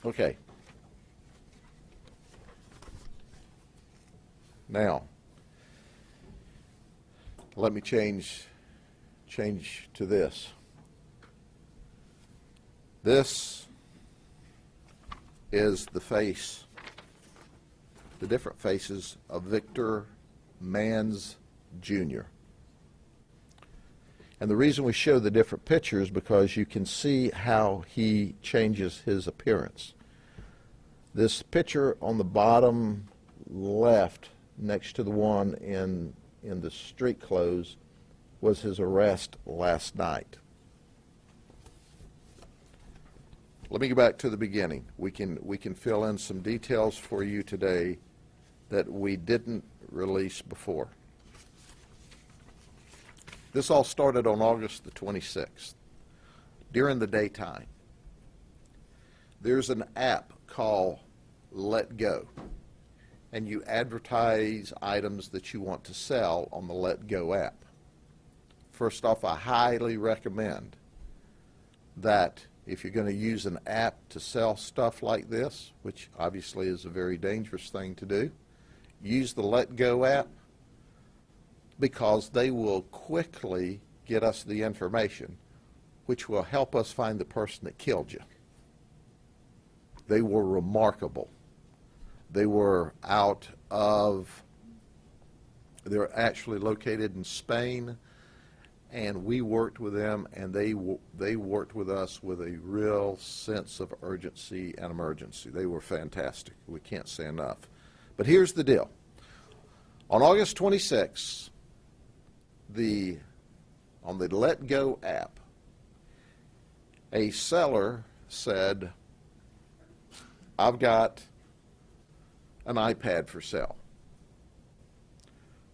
Okay. Now, let me change to this. This is the face, the different faces of Victor Manns Jr. And the reason we show the different pictures because you can see how he changes his appearance. This picture on the bottom left, next to the one in the street clothes, was his arrest last night. Let me go back to the beginning. We can fill in some details for you today that we didn't release before. This all started on August the 26th, during the daytime. There's an app called LetGo, and you advertise items that you want to sell on the LetGo app. First off, I highly recommend that if you're going to use an app to sell stuff like this, which obviously is a very dangerous thing to do, use the LetGo app, because they will quickly get us the information which will help us find the person that killed you. They were remarkable. They were they're actually located in Spain, and we worked with them, and they worked with us with a real sense of urgency and emergency. They were fantastic. We can't say enough. But here's the deal. On August 26th, on the LetGo app, a seller said, "I've got an iPad for sale."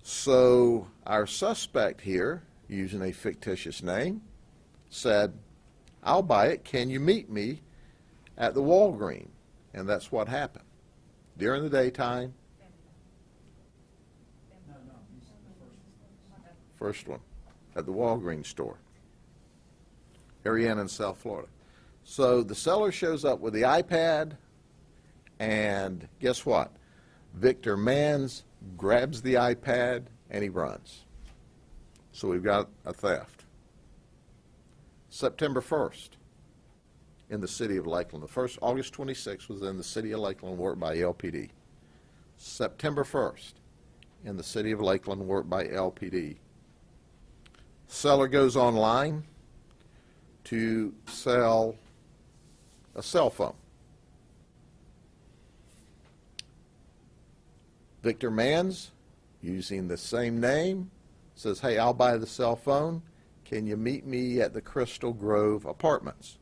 So our suspect here, using a fictitious name, said, "I'll buy it. Can you meet me at the Walgreens?" And that's what happened. During the daytime. First one, at the Walgreens store, Ariana in South Florida. So the seller shows up with the iPad, and guess what? Victor Manns grabs the iPad and he runs. So we've got a theft. September 1st, in the city of Lakeland. The first, August 26th, was in the city of Lakeland, worked by LPD. September 1st, in the city of Lakeland, worked by LPD. Seller goes online to sell a cell phone. Victor Manns, using the same name, says, "Hey, I'll buy the cell phone. Can you meet me at the Crystal Grove Apartments?"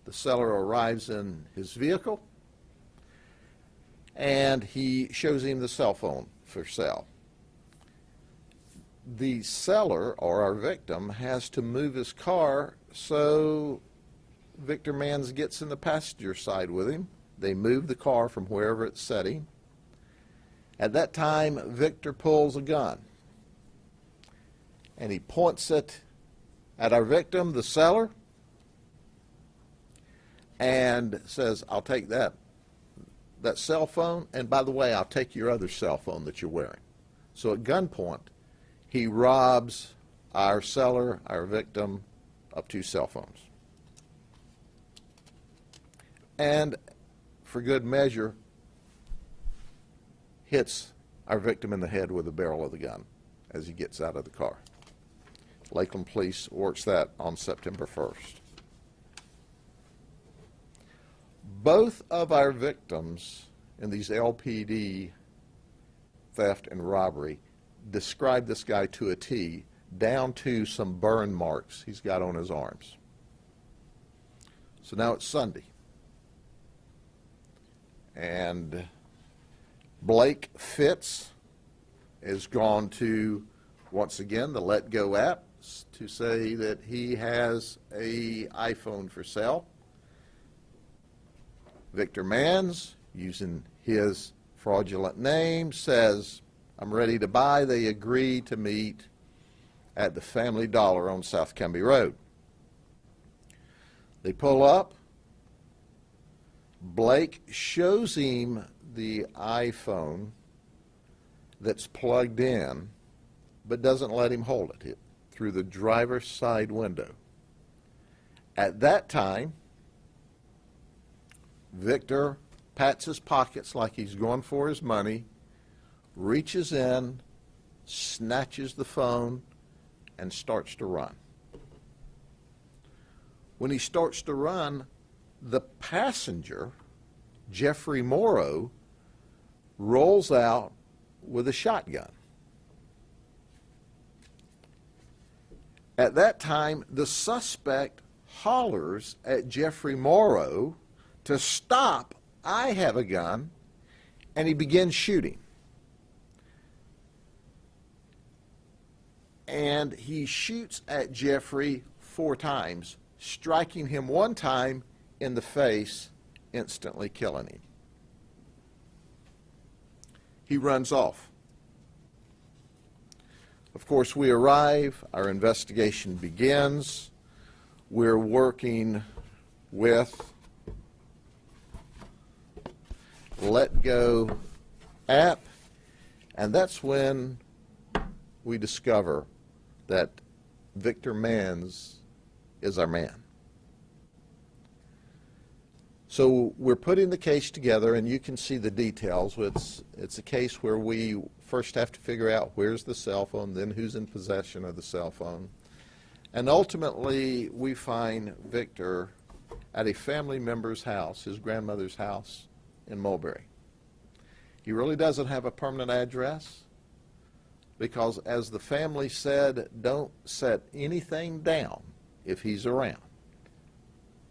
The seller arrives in his vehicle, and he shows him the cell phone for sale. The seller, or our victim, has to move his car, so Victor Manns gets in the passenger side with him. They move the car from wherever it's sitting. At that time, Victor pulls a gun, and he points it at our victim, the seller, and says, "I'll take that cell phone, and by the way, I'll take your other cell phone that you're wearing." So at gunpoint, he robs our seller, our victim, of 2 cell phones. And for good measure, hits our victim in the head with the barrel of the gun as he gets out of the car. Lakeland Police works that on September 1st. Both of our victims in these LPD theft and robbery describe this guy to a T, down to some burn marks he's got on his arms. So now it's Sunday, and Blake Fitz has gone to, once again, the LetGo app to say that he has an iPhone for sale. Victor Manns, using his fraudulent name, says, "I'm ready to buy." They agree to meet at the Family Dollar on South Canby Road. They pull up. Blake shows him the iPhone that's plugged in, but doesn't let him hold it through the driver's side window. At that time, Victor pats his pockets like he's going for his money, reaches in, snatches the phone, and starts to run. When he starts to run, the passenger, Jeffrey Morrow, rolls out with a shotgun. At that time, the suspect hollers at Jeffrey Morrow to stop, I have a gun, and he begins shooting. And he shoots at Jeffrey 4 times, striking him 1 time in the face, instantly killing him. He runs off. Of course, we arrive, our investigation begins. We're working with LetGo app, and that's when we discover that Victor Manns is our man. So we're putting the case together, and you can see the details. It's a case where we first have to figure out where's the cell phone, then who's in possession of the cell phone. And ultimately, we find Victor at a family member's house, his grandmother's house in Mulberry. He really doesn't have a permanent address because, as the family said, don't set anything down if he's around.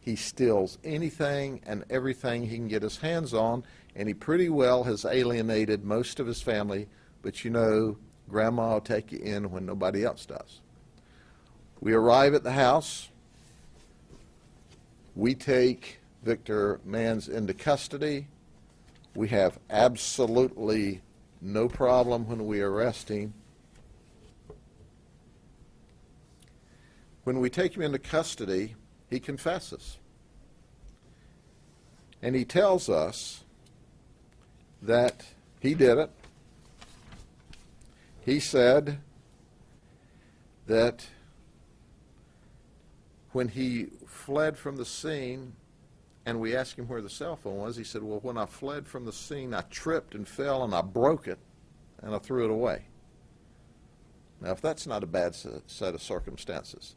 He steals anything and everything he can get his hands on, and he pretty well has alienated most of his family, but you know, Grandma will take you in when nobody else does. We arrive at the house. We take Victor Manns into custody. We have absolutely no problem when we arrest him. When we take him into custody, he confesses. And he tells us that he did it. He said that when he fled from the scene, and we asked him where the cell phone was, he said, well, when I fled from the scene, I tripped and fell and I broke it and I threw it away. Now, if that's not a bad set of circumstances,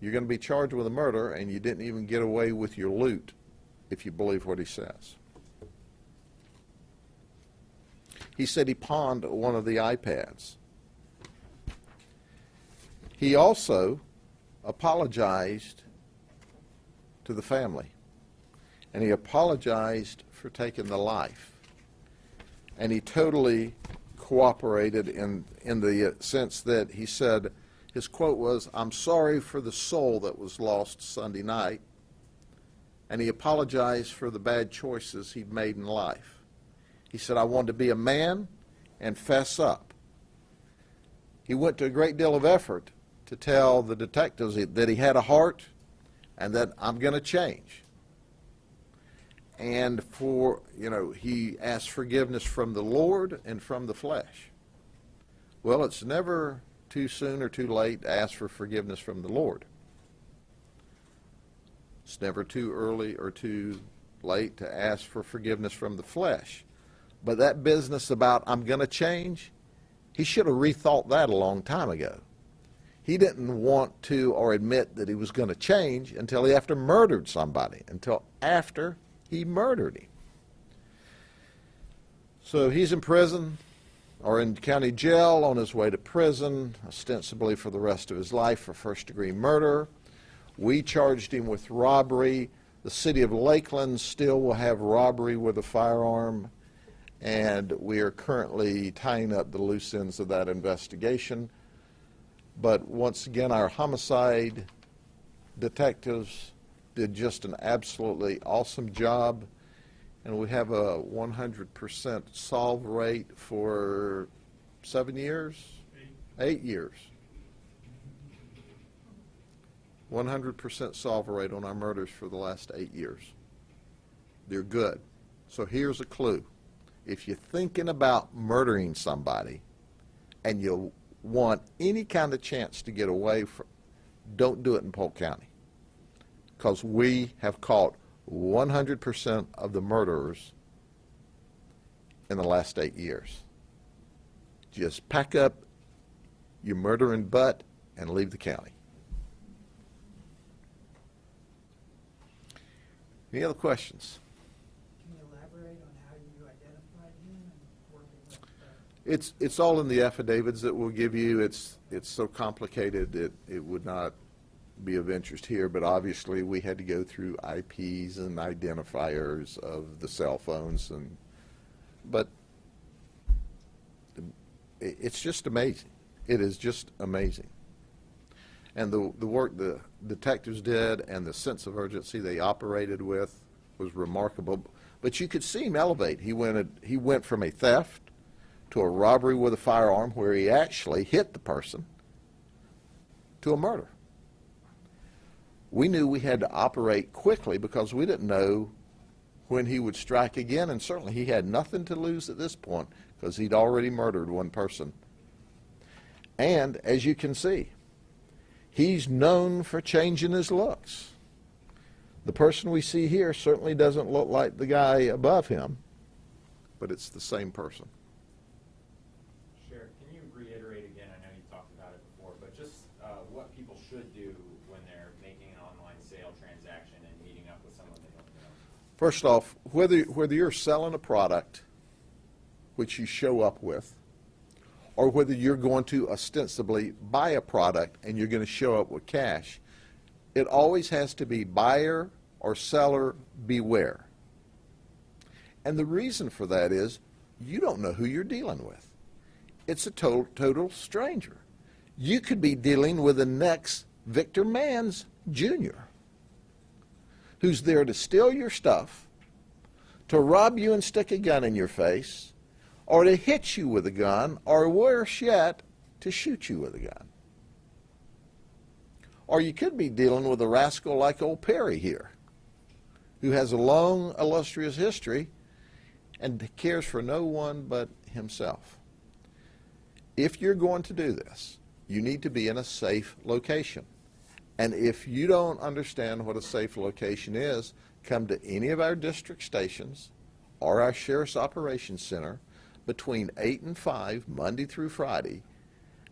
you're going to be charged with a murder, and you didn't even get away with your loot, if you believe what he says. He said he pawned one of the iPads. He also apologized to the family, and he apologized for taking the life. And he totally cooperated in the sense that he said, his quote was, "I'm sorry for the soul that was lost Sunday night," and he apologized for the bad choices he'd made in life. He said, "I wanted to be a man and fess up." He went to a great deal of effort to tell the detectives that he had a heart and that I'm going to change. And he asked forgiveness from the Lord and from the flesh. Well, it's never too soon or too late to ask for forgiveness from the Lord. It's never too early or too late to ask for forgiveness from the flesh. But that business about I'm going to change, he should have rethought that a long time ago. He didn't want to or admit that he was going to change until he after murdered somebody, until after he murdered him. So he's in prison or in county jail on his way to prison, ostensibly for the rest of his life for first-degree murder. We charged him with robbery. The city of Lakeland still will have robbery with a firearm, and we are currently tying up the loose ends of that investigation. But once again, our homicide detectives did just an absolutely awesome job, and we have a 100% solve rate for 7 years? 8 years. 100% solve rate on our murders for the last 8 years. They're good. So here's a clue. If you're thinking about murdering somebody and you want any kind of chance to get away from, don't do it in Polk County, because we have caught 100% of the murderers in the last 8 years. Just pack up your murdering butt and leave the county. Any other questions? Can you elaborate on how you identified him and working with It's all in the affidavits that we'll give you. It's so complicated it would not be of interest here, but obviously we had to go through IPs and identifiers of the cell phones, but it's just amazing. It is just amazing. And the work the detectives did and the sense of urgency they operated with was remarkable. But you could see him elevate. He went from a theft to a robbery with a firearm where he actually hit the person to a murder. We knew we had to operate quickly because we didn't know when he would strike again, and certainly he had nothing to lose at this point because he'd already murdered one person. And as you can see, he's known for changing his looks. The person we see here certainly doesn't look like the guy above him, but it's the same person. Sheriff, can you reiterate again, I know you talked about it before, but just what people should do when they're making an online sale transaction and meeting up with someone they don't know? First off, whether you're selling a product, which you show up with, or whether you're going to ostensibly buy a product and you're going to show up with cash, it always has to be buyer or seller beware. And the reason for that is you don't know who you're dealing with. It's a total stranger. You could be dealing with the next Victor Manns Jr., who's there to steal your stuff, to rob you and stick a gun in your face, or to hit you with a gun, or worse yet, to shoot you with a gun. Or you could be dealing with a rascal like old Perry here, who has a long, illustrious history and cares for no one but himself. If you're going to do this, you need to be in a safe location. And if you don't understand what a safe location is, come to any of our district stations or our Sheriff's Operations Center between 8 and 5, Monday through Friday.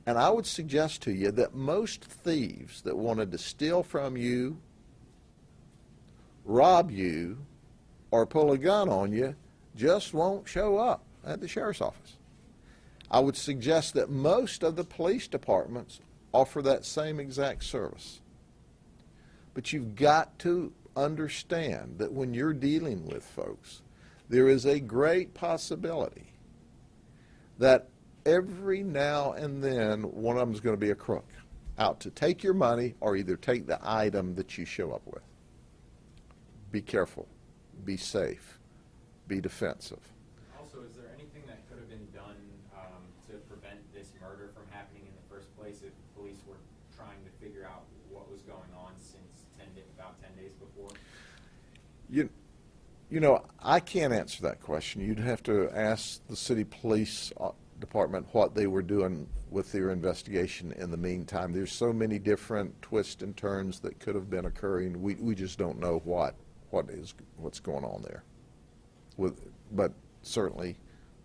And I would suggest to you that most thieves that wanted to steal from you, rob you, or pull a gun on you just won't show up at the sheriff's office. I would suggest that most of the police departments offer that same exact service. But you've got to understand that when you're dealing with folks, there is a great possibility that every now and then one of them is going to be a crook out to take your money or either take the item that you show up with. Be careful. Be safe. Be defensive. Also, is there anything that could have been done to prevent this murder from happening in the first place if police were trying to figure out what was going on since about 10 days before? You know, I can't answer that question. You'd have to ask the city police department what they were doing with their investigation in the meantime. There's so many different twists and turns that could have been occurring. We just don't know what's going on there. But certainly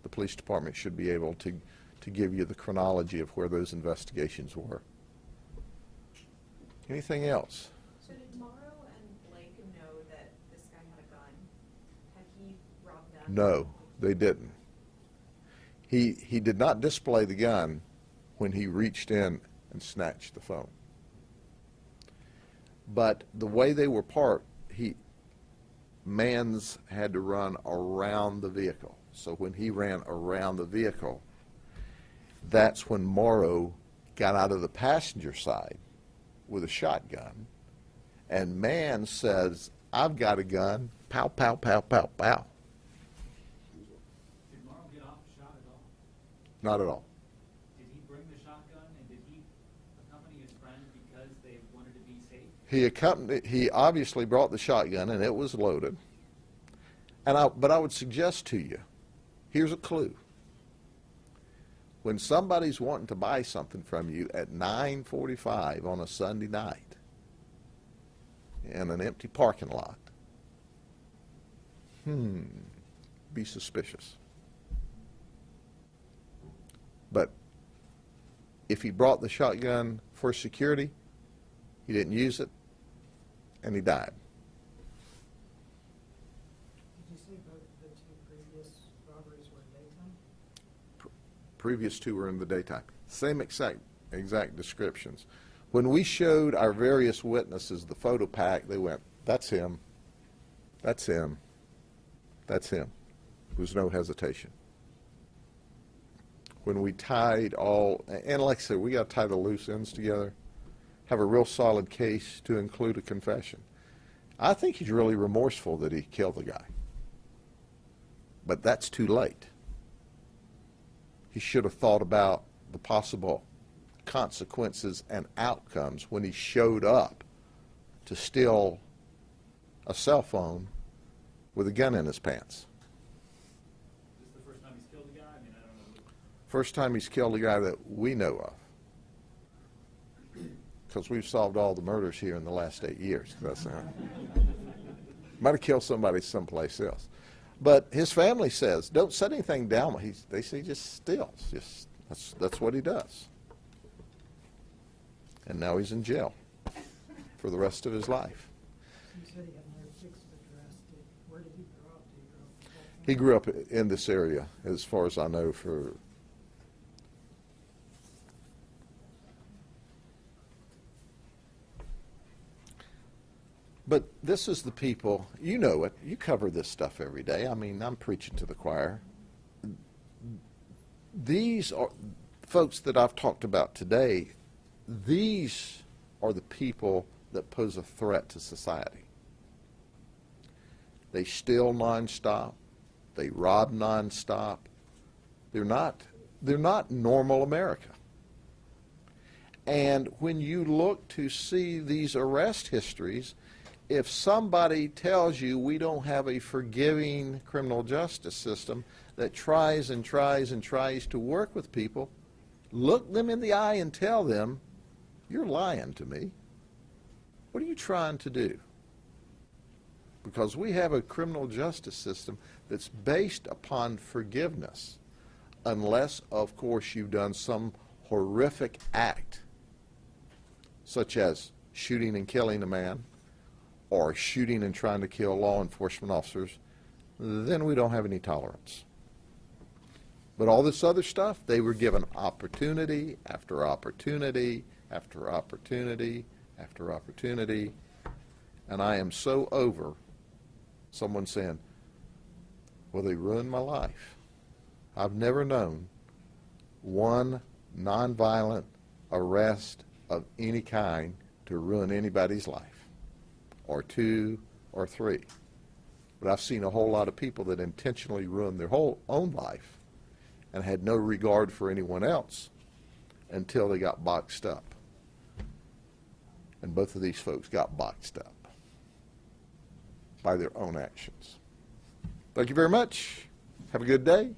the police department should be able to give you the chronology of where those investigations were. Anything else? So did Morrow and Blake know that this guy had a gun? Had he robbed them? No, they didn't. He did not display the gun when he reached in and snatched the phone. But the way they were parked, Manns had to run around the vehicle. So when he ran around the vehicle, that's when Morrow got out of the passenger side with a shotgun. And Manns says, "I've got a gun." Pow, pow, pow, pow, pow. Did Morrow get off the shot at all? Not at all. Did he bring the shotgun, and did he accompany his friend because they wanted to be safe? He obviously brought the shotgun, and it was loaded. But I would suggest to you, here's a clue. When somebody's wanting to buy something from you at 9:45 on a Sunday night in an empty parking lot, be suspicious. But if he brought the shotgun for security, he didn't use it, and he died. Did you say both the two previous robberies were daytime? Previous two were in the daytime. Same exact descriptions. When we showed our various witnesses the photo pack, they went, "That's him. That's him. That's him." There was no hesitation. When we tied all, and like I said, we got to tie the loose ends together, have a real solid case to include a confession. I think he's really remorseful that he killed the guy. But that's too late. He should have thought about the possible consequences and outcomes when he showed up to steal a cell phone with a gun in his pants. Is this the first time he's killed a guy? I mean, I don't know. First time he's killed a guy that we know of. Because we've solved all the murders here in the last 8 years. That's might have killed somebody someplace else. But his family says, don't set anything down. They say he just steals. That's what he does. And now he's in jail for the rest of his life. You said he had no fixed address. Where did he grow up? Did he grow up in Polk? He grew up in this area, as far as I know, for... But this is the people, you know it, you cover this stuff every day. I mean, I'm preaching to the choir. These are folks that I've talked about today. These are the people that pose a threat to society. They steal nonstop. They rob nonstop. They're not normal America. And when you look to see these arrest histories, if somebody tells you we don't have a forgiving criminal justice system that tries and tries and tries to work with people, look them in the eye and tell them, you're lying to me. What are you trying to do? Because we have a criminal justice system that's based upon forgiveness, unless, of course, you've done some horrific act, such as shooting and killing a man, or shooting and trying to kill law enforcement officers, then we don't have any tolerance. But all this other stuff, they were given opportunity after opportunity after opportunity after opportunity, and I am so over someone saying, well, they ruined my life. I've never known one nonviolent arrest of any kind to ruin anybody's life, or two, or three. But I've seen a whole lot of people that intentionally ruined their whole own life and had no regard for anyone else until they got boxed up. And both of these folks got boxed up by their own actions. Thank you very much. Have a good day.